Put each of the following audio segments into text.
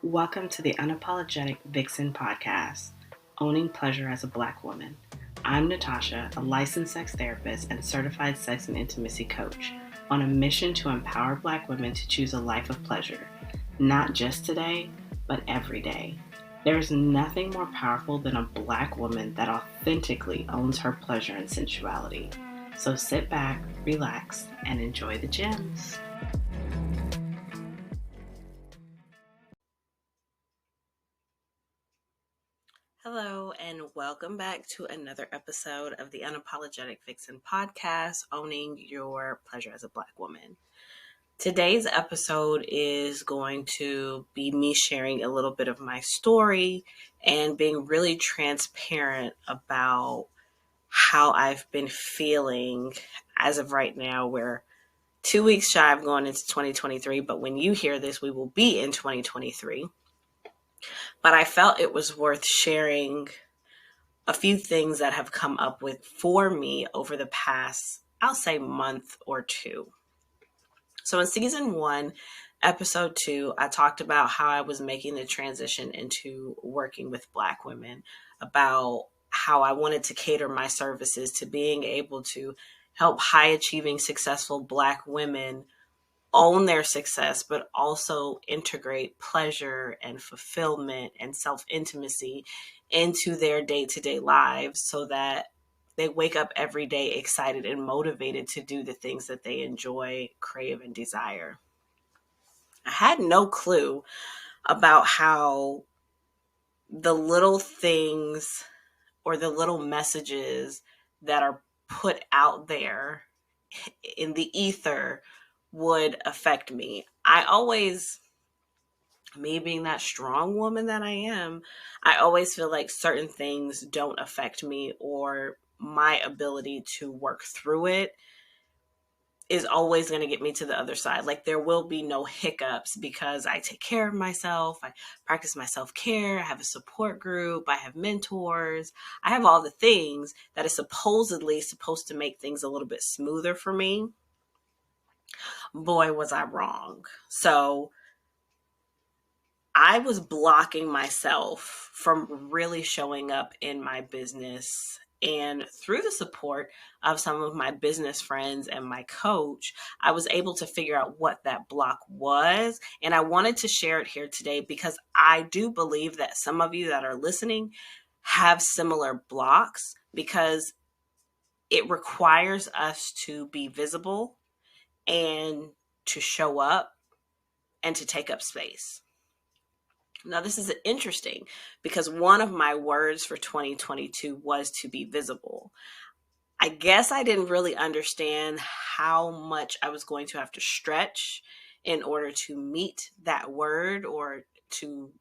Welcome to the Unapologetic Vixen podcast, Owning Pleasure as a Black Woman. I'm Natasha, a licensed sex therapist and certified sex and intimacy coach, on a mission to empower Black women to choose a life of pleasure, not just today, but every day. There is nothing more powerful than a Black woman that authentically owns her pleasure and sensuality. So sit back, relax, and enjoy the gems. Hello, and welcome back to another episode of the Unapologetic Vixen podcast, Owning Your Pleasure as a Black Woman. Today's episode is going to be me sharing a little bit of my story and being really transparent about how I've been feeling as of right now. We're 2 weeks shy of going into 2023, but when you hear this, we will be in 2023. But I felt it was worth sharing a few things that have come up with for me over the past, I'll say, month or two. So in season 1, episode 2, I talked about how I was making the transition into working with Black women, about how I wanted to cater my services to being able to help high achieving, successful Black women own their success, but also integrate pleasure and fulfillment and self-intimacy into their day-to-day lives so that they wake up every day excited and motivated to do the things that they enjoy, crave, and desire. I had no clue about how the little things or the little messages that are put out there in the ether would affect me. I always, me being that strong woman that I am, I always feel like certain things don't affect me, or my ability to work through it is always going to get me to the other side. Like, there will be no hiccups because I take care of myself. I practice my self-care. I have a support group. I have mentors. I have all the things that is supposedly supposed to make things a little bit smoother for me. Boy, was I wrong. So I was blocking myself from really showing up in my business. And through the support of some of my business friends and my coach, I was able to figure out what that block was. And I wanted to share it here today because I do believe that some of you that are listening have similar blocks, because it requires us to be visible and to show up and to take up space. Now, this is interesting because one of my words for 2022 was to be visible. I guess I didn't really understand how much I was going to have to stretch in order to meet that word, or to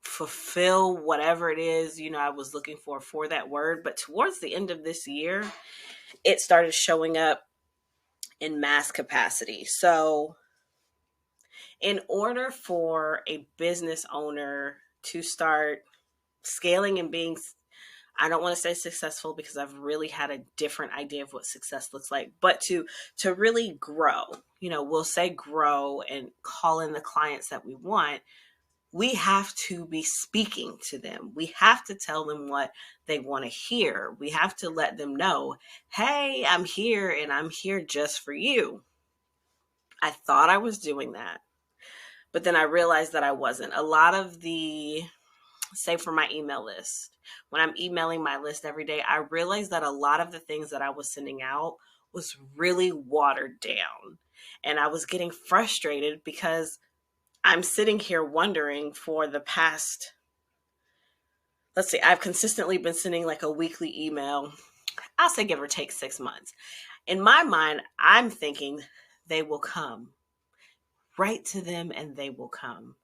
fulfill whatever it is, I was looking for that word. But towards the end of this year, it started showing up in mass capacity. So in order for a business owner to start scaling and being, I don't want to say successful because I've really had a different idea of what success looks like, but to really grow, we'll say grow and call in the clients that we want, we have to be speaking to them. We have to tell them what they want to hear. We have to let them know, hey, I'm here and I'm here just for you. I thought I was doing that, but then I realized that I wasn't. A lot of the, say for my email list, when I'm emailing my list every day, I realized that a lot of the things that I was sending out was really watered down. And I was getting frustrated because I'm sitting here wondering, for the past, let's see, I've consistently been sending like a weekly email. I'll say give or take 6 months. In my mind, I'm thinking they will come. Write to them and they will come.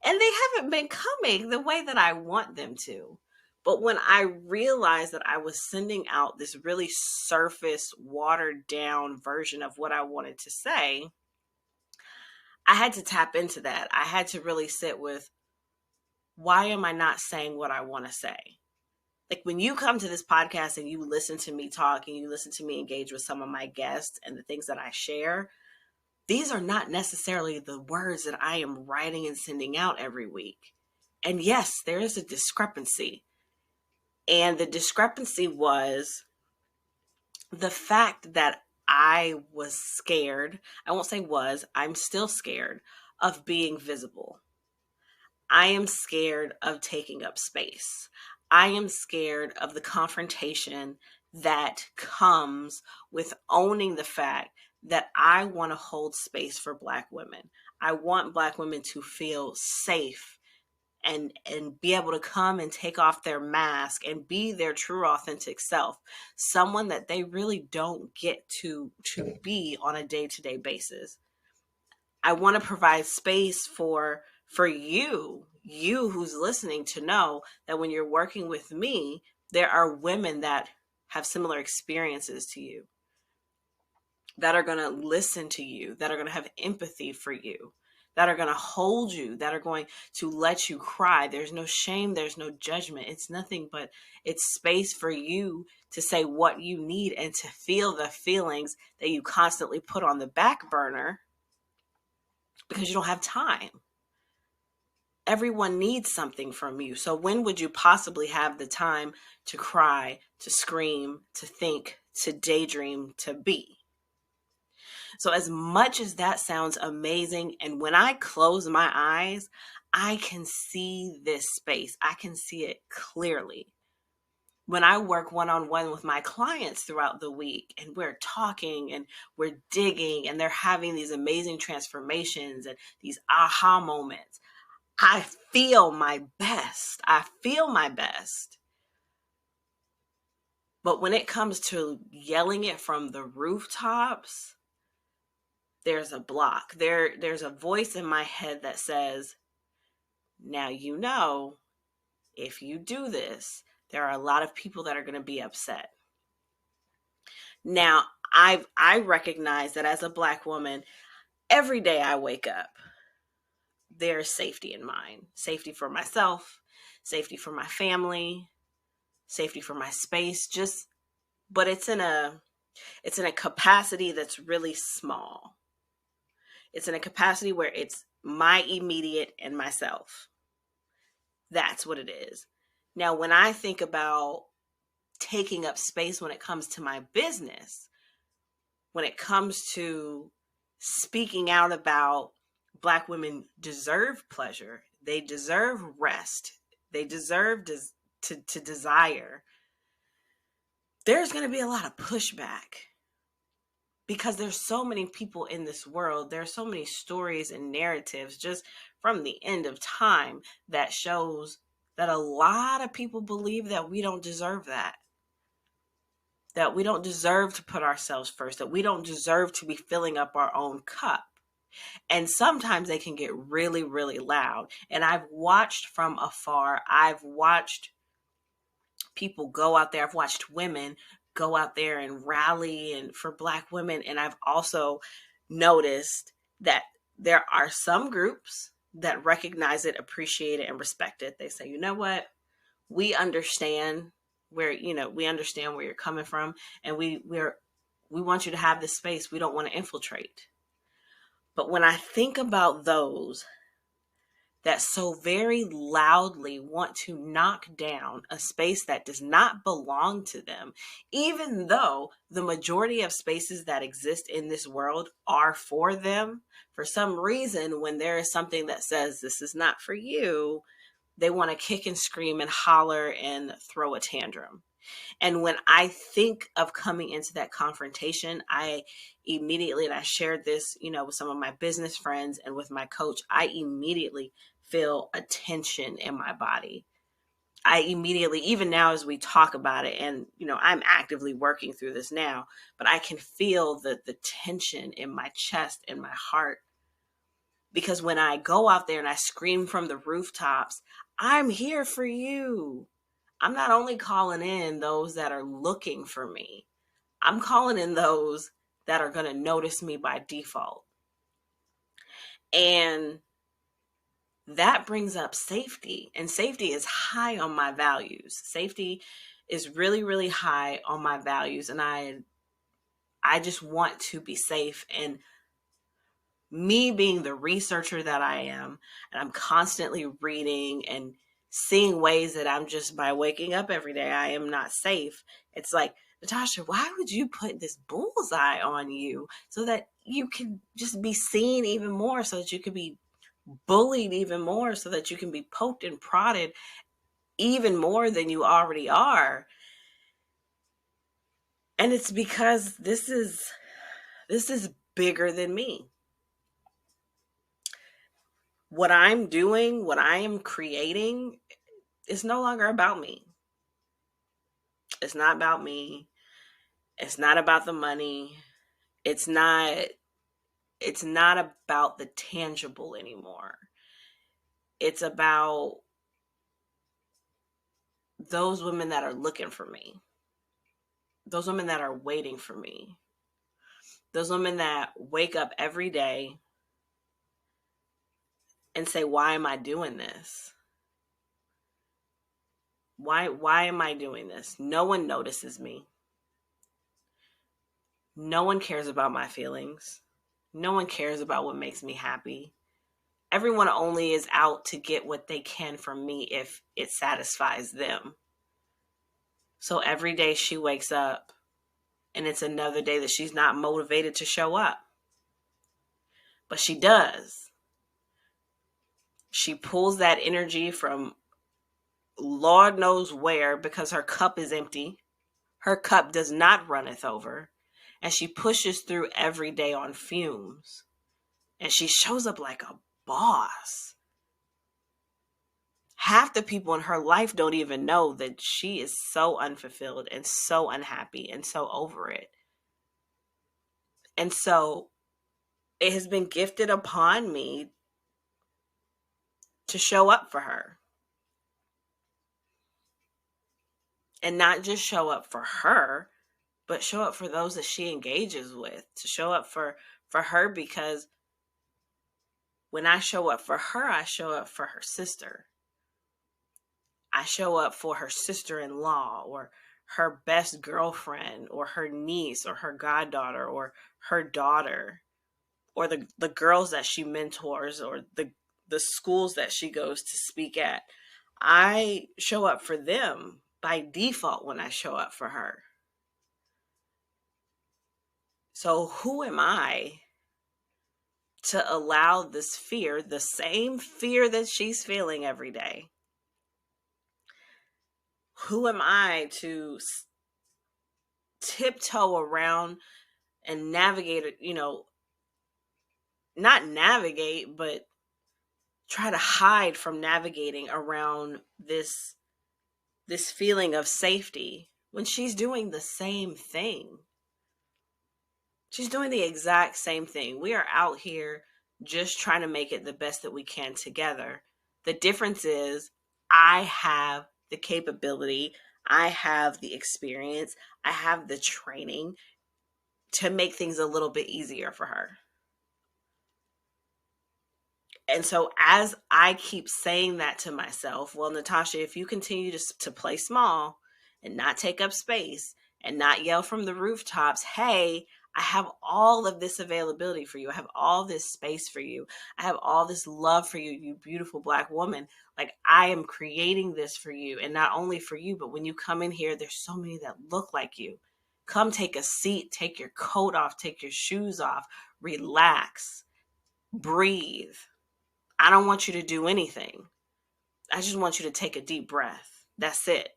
And they haven't been coming the way that I want them to. But when I realized that I was sending out this really surface, watered down version of what I wanted to say, I had to tap into that. I had to really sit with, why am I not saying what I want to say? Like, when you come to this podcast and you listen to me talk and you listen to me engage with some of my guests and the things that I share, these are not necessarily the words that I am writing and sending out every week. And yes, there is a discrepancy. And the discrepancy was the fact that I was scared. I won't say was, I'm still scared of being visible. I am scared of taking up space. I am scared of the confrontation that comes with owning the fact that I want to hold space for Black women. I want Black women to feel safe and be able to come and take off their mask and be their true authentic self, someone that they really don't get to be on a day-to-day basis. I want to provide space for you who's listening, to know that when you're working with me, there are women that have similar experiences to you, that are going to listen to you, that are going to have empathy for you, that are going to hold you, that are going to let you cry. There's no shame, there's no judgment. It's nothing but it's space for you to say what you need and to feel the feelings that you constantly put on the back burner because you don't have time. Everyone needs something from you. So when would you possibly have the time to cry, to scream, to think, to daydream, to be? So as much as that sounds amazing, and when I close my eyes, I can see this space. I can see it clearly. When I work one-on-one with my clients throughout the week and we're talking and we're digging and they're having these amazing transformations and these aha moments, I feel my best. I feel my best. But when it comes to yelling it from the rooftops, there's a block. There's a voice in my head that says, now you know, if you do this, there are a lot of people that are going to be upset. Now, I recognize that as a Black woman, every day I wake up, there's safety in mind. Safety for myself, safety for my family, safety for my space, but it's in a capacity that's really small. It's in a capacity where it's my immediate and myself. That's what it is. Now, when I think about taking up space when it comes to my business, when it comes to speaking out about Black women deserve pleasure, they deserve rest, they deserve to desire, there's going to be a lot of pushback. Because there's so many people in this world, there are so many stories and narratives just from the end of time that shows that a lot of people believe that we don't deserve that we don't deserve to put ourselves first, that we don't deserve to be filling up our own cup. And sometimes they can get really, really loud. And I've watched from afar, I've watched people go out there, I've watched women go out there and rally and for Black women. And I've also noticed that there are some groups that recognize it, appreciate it, and respect it. They say, you know what? We understand where you're coming from, and we want you to have this space. We don't want to infiltrate. But when I think about those that so very loudly want to knock down a space that does not belong to them, even though the majority of spaces that exist in this world are for them, for some reason, when there is something that says this is not for you, they want to kick and scream and holler and throw a tantrum. And when I think of coming into that confrontation, I immediately, and I shared this, with some of my business friends and with my coach, I immediately feel a tension in my body. I immediately, even now as we talk about it, and, I'm actively working through this now, but I can feel the tension in my chest and my heart. Because when I go out there and I scream from the rooftops, I'm here for you. I'm not only calling in those that are looking for me, I'm calling in those that are going to notice me by default. And that brings up safety. And safety is high on my values. Safety is really, really high on my values. And I just want to be safe. And me being the researcher that I am, and I'm constantly reading and seeing ways that I'm just, by waking up every day, I am not safe. It's like, Natasha, why would you put this bullseye on you so that you can just be seen even more, so that you can be bullied even more, so that you can be poked and prodded even more than you already are? And it's because this is bigger than me. What I'm doing, what I am creating, is no longer about me. It's not about me. It's not about the money. It's not about the tangible anymore. It's about those women that are looking for me. Those women that are waiting for me. Those women that wake up every day and say, why am I doing this? Why am I doing this? No one notices me. No one cares about my feelings. No one cares about what makes me happy. Everyone only is out to get what they can from me if it satisfies them. So every day she wakes up and it's another day that she's not motivated to show up. But she does. She pulls that energy from Lord knows where, because her cup is empty. Her cup does not runneth over. And she pushes through every day on fumes. And she shows up like a boss. Half the people in her life don't even know that she is so unfulfilled and so unhappy and so over it. And so it has been gifted upon me to show up for her. And not just show up for her, but show up for those that she engages with. To show up for her, because when I show up for her, I show up for her sister. I show up for her sister-in-law, or her best girlfriend, or her niece, or her goddaughter, or her daughter, or the girls that she mentors, or the schools that she goes to speak at. I show up for them by default when I show up for her. So who am I to allow this fear, the same fear that she's feeling every day? Who am I to tiptoe around and navigate it, not navigate, but try to hide from navigating around this feeling of safety when she's doing the same thing? She's doing the exact same thing. We are out here just trying to make it the best that we can together. The difference is I have the capability, I have the experience, I have the training to make things a little bit easier for her. And so as I keep saying that to myself, well, Natasha, if you continue to play small and not take up space and not yell from the rooftops, hey, I have all of this availability for you. I have all this space for you. I have all this love for you, you beautiful Black woman. Like, I am creating this for you. And not only for you, but when you come in here, there's so many that look like you. Come take a seat, take your coat off, take your shoes off, relax, breathe. I don't want you to do anything. I just want you to take a deep breath. That's it.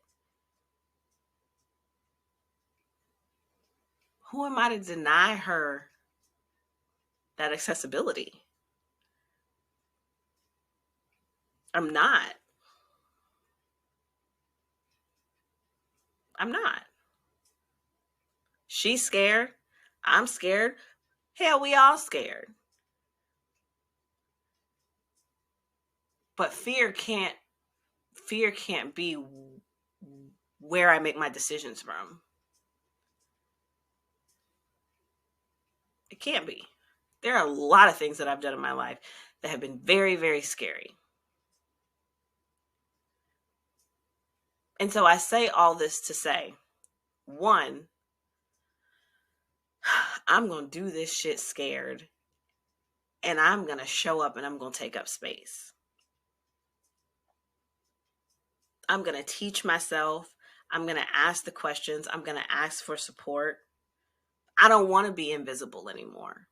Who am I to deny her that accessibility? I'm not. I'm not. She's scared. I'm scared. Hell, we all scared. But fear can't be where I make my decisions from. It can't be. There are a lot of things that I've done in my life that have been very, very scary. And so I say all this to say, one, I'm going to do this shit scared. and I'm going to show up and I'm going to take up space. I'm going to teach myself. I'm going to ask the questions. I'm going to ask for support. I don't want to be invisible anymore.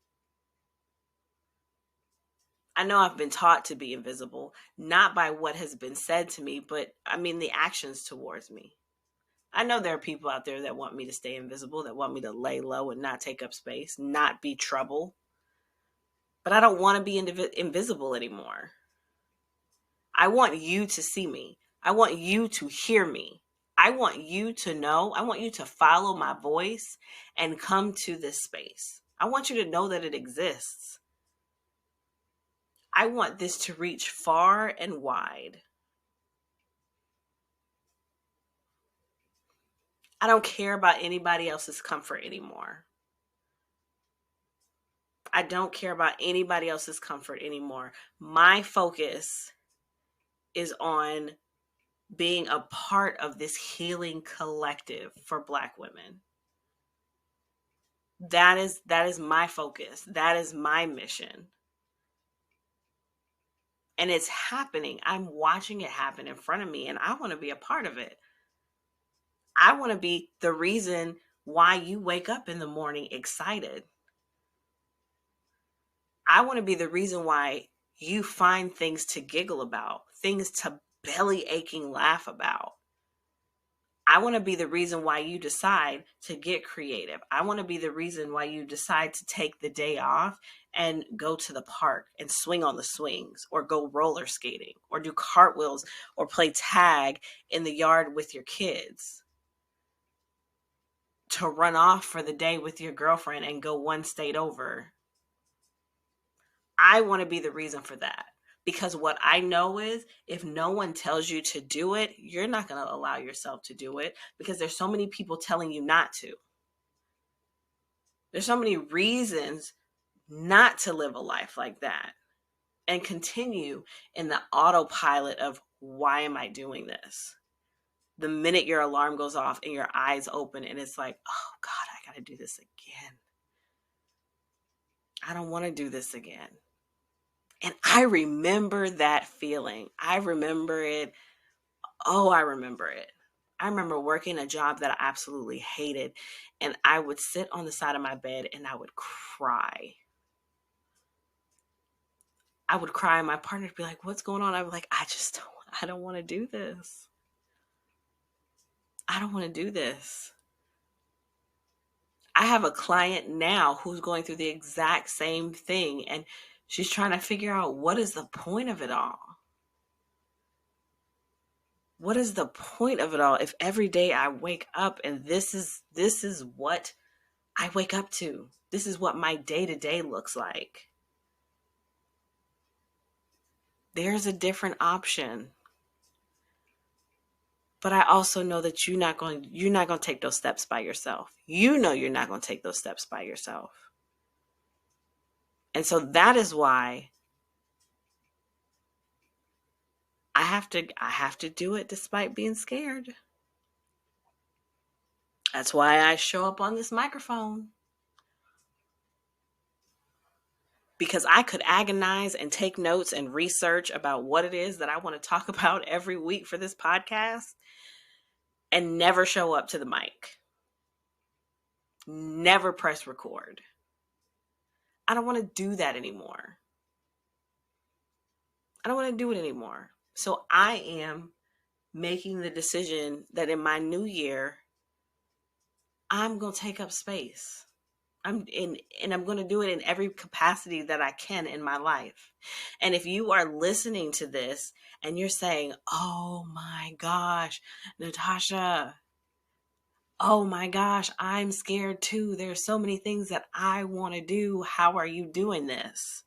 I know I've been taught to be invisible, not by what has been said to me, but I mean the actions towards me. I know there are people out there that want me to stay invisible, that want me to lay low and not take up space, not be trouble. But I don't want to be invisible anymore. I want you to see me. I want you to hear me. I want you to know. I want you to follow my voice and come to this space. I want you to know that it exists. I want this to reach far and wide. I don't care about anybody else's comfort anymore. I don't care about anybody else's comfort anymore. My focus is on being a part of this healing collective for Black women. That is my focus. That is my mission. And it's happening. I'm watching it happen in front of me, and I want to be a part of it. I want to be the reason why you wake up in the morning excited. I want to be the reason why you find things to giggle about, things to belly aching laugh about. I want to be the reason why you decide to get creative. I want to be the reason why you decide to take the day off and go to the park and swing on the swings, or go roller skating, or do cartwheels, or play tag in the yard with your kids, to run off for the day with your girlfriend and go one state over. I want to be the reason for that. Because what I know is, if no one tells you to do it, you're not going to allow yourself to do it, because there's so many people telling you not to. There's so many reasons not to live a life like that and continue in the autopilot of, why am I doing this? The minute your alarm goes off and your eyes open and it's like, oh God, I got to do this again. I don't want to do this again. And I remember that feeling. I remember it. Oh, I remember it. I remember working a job that I absolutely hated, and I would sit on the side of my bed and I would cry. I would cry, and my partner would be like, what's going on? I was like, I don't want to do this. I don't want to do this. I have a client now who's going through the exact same thing, and she's trying to figure out, what is the point of it all? What is the point of it all if every day I wake up and this is what I wake up to? This is what my day-to-day looks like. There's a different option. But I also know that you're not going to take those steps by yourself. You know you're not going to take those steps by yourself. And so that is why I have to do it despite being scared. That's why I show up on this microphone. Because I could agonize and take notes and research about what it is that I want to talk about every week for this podcast and never show up to the mic. Never press record. I don't want to do that anymore. I don't want to do it anymore. So I am making the decision that in my new year, I'm going to take up space. I'm going to do it in every capacity that I can in my life. And if you are listening to this and you're saying, oh my gosh, Natasha, oh my gosh, I'm scared too. There's so many things that I want to do. How are you doing this?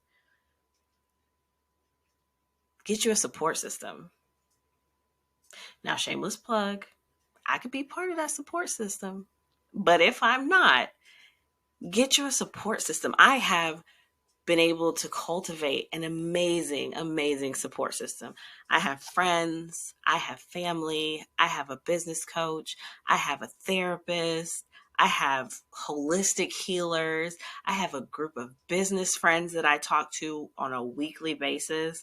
Get you a support system. Now, shameless plug, I could be part of that support system. But if I'm not, get you a support system. I have been able to cultivate an amazing, amazing support system. I have friends, I have family, I have a business coach, I have a therapist, I have holistic healers. I have a group of business friends that I talk to on a weekly basis.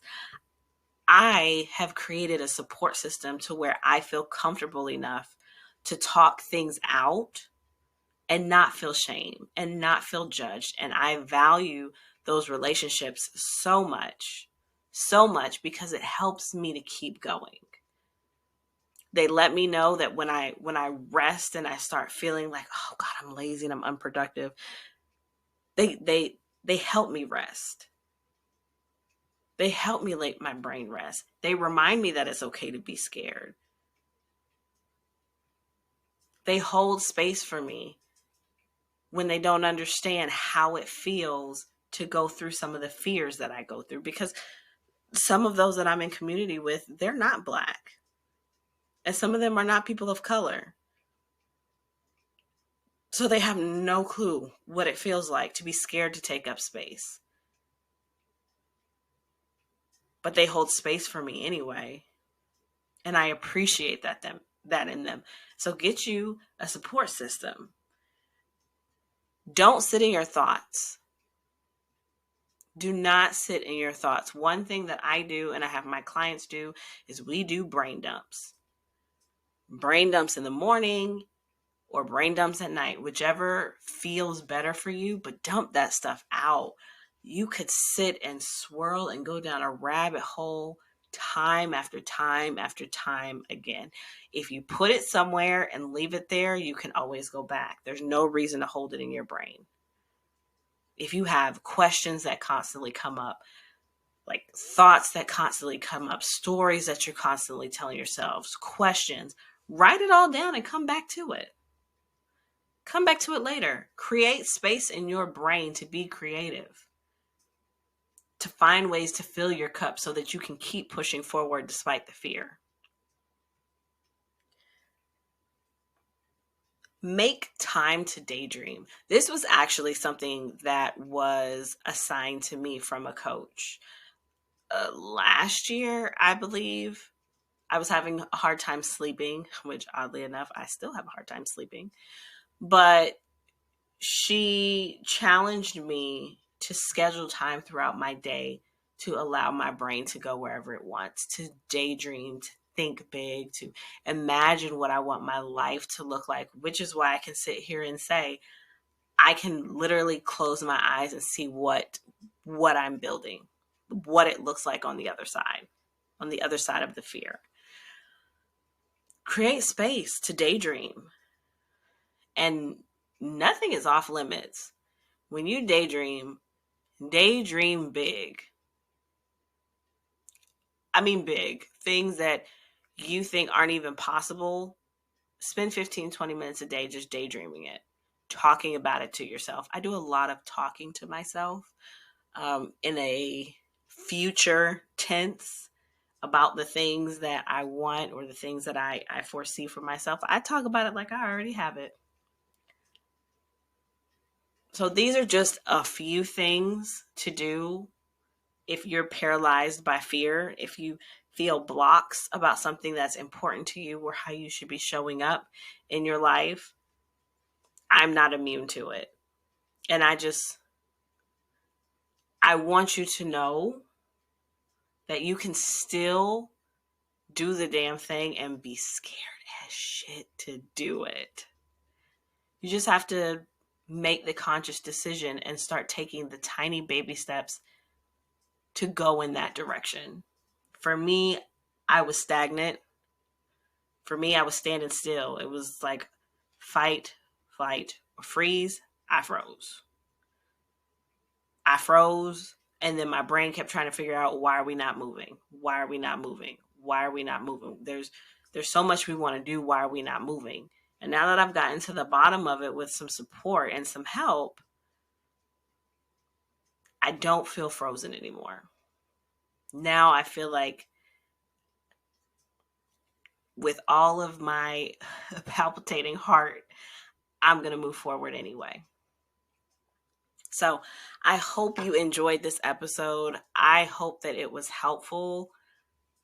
I have created a support system to where I feel comfortable enough to talk things out and not feel shame and not feel judged. And I value those relationships so much because it helps me to keep going. They let me know that when I rest and I start feeling like, oh God, I'm lazy and I'm unproductive, they help me rest. They help me let my brain rest. They remind me that it's okay to be scared. They hold space for me when they don't understand how it feels to go through some of the fears that I go through, because some of those that I'm in community with, they're not Black. And some of them are not people of color. So they have no clue what it feels like to be scared to take up space. But they hold space for me anyway. And I appreciate that in them. So get you a support system. Don't sit in your thoughts. Do not sit in your thoughts. One thing that I do, and I have my clients do, is we do brain dumps. Brain dumps in the morning or brain dumps at night, whichever feels better for you, but dump that stuff out. You could sit and swirl and go down a rabbit hole time after time after time again. If you put it somewhere and leave it there, you can always go back. There's no reason to hold it in your brain. If you have questions that constantly come up, like thoughts that constantly come up, stories that you're constantly telling yourselves, questions, write it all down and come back to it. Come back to it later. Create space in your brain to be creative, to find ways to fill your cup so that you can keep pushing forward despite the fear. Make time to daydream. This was actually something that was assigned to me from a coach. Last year, I believe, I was having a hard time sleeping, which oddly enough, I still have a hard time sleeping. But she challenged me to schedule time throughout my day to allow my brain to go wherever it wants, to daydream, to think big, to imagine what I want my life to look like, which is why I can sit here and say, I can literally close my eyes and see what I'm building, what it looks like on the other side of the fear. Create space to daydream. And nothing is off limits. When you daydream big. I mean big. Things that you think aren't even possible. Spend 15, 20 minutes a day just daydreaming it, talking about it to yourself. I do a lot of talking to myself in a future tense about the things that I want or the things that I foresee for myself. I talk about it like I already have it. So these are just a few things to do if you're paralyzed by fear, if you feel blocks about something that's important to you or how you should be showing up in your life. I'm not immune to it. And I want you to know that you can still do the damn thing and be scared as shit to do it. You just have to make the conscious decision and start taking the tiny baby steps to go in that direction. For me, I was stagnant. For me, I was standing still. It was like fight, flight, or freeze. I froze. And then my brain kept trying to figure out, why are we not moving? Why are we not moving? Why are we not moving? There's so much we want to do. Why are we not moving? And now that I've gotten to the bottom of it with some support and some help, I don't feel frozen anymore. Now I feel like, with all of my palpitating heart, I'm going to move forward anyway. So I hope you enjoyed this episode. I hope that it was helpful.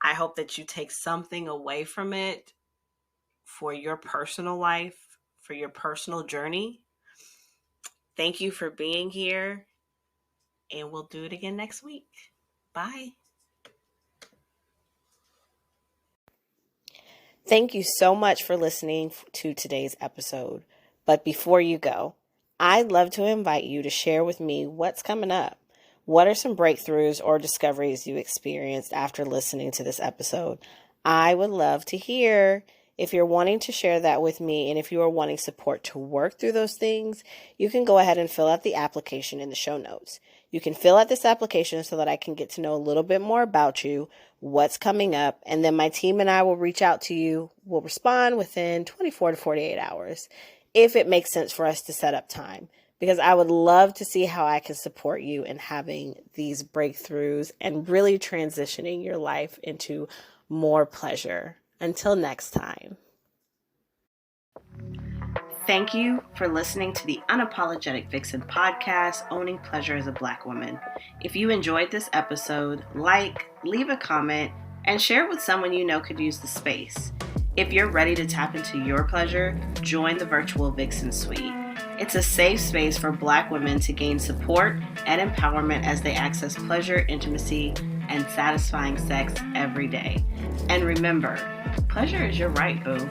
I hope that you take something away from it for your personal life, for your personal journey. Thank you for being here, and we'll do it again next week. Bye. Thank you so much for listening to today's episode. But before you go, I'd love to invite you to share with me what's coming up. What are some breakthroughs or discoveries you experienced after listening to this episode? I would love to hear. If you're wanting to share that with me, and if you are wanting support to work through those things, you can go ahead and fill out the application in the show notes. You can fill out this application so that I can get to know a little bit more about you, what's coming up, and then my team and I will reach out to you. We'll respond within 24 to 48 hours if it makes sense for us to set up time, because I would love to see how I can support you in having these breakthroughs and really transitioning your life into more pleasure. Until next time. Thank you for listening to the Unapologetic Vixen podcast, Owning Pleasure as a Black Woman. If you enjoyed this episode, leave a comment, and share with someone you know could use the space. If you're ready to tap into your pleasure, join the Virtual Vixen Suite. It's a safe space for Black women to gain support and empowerment as they access pleasure, intimacy, and satisfying sex every day. And remember, pleasure is your right, boo.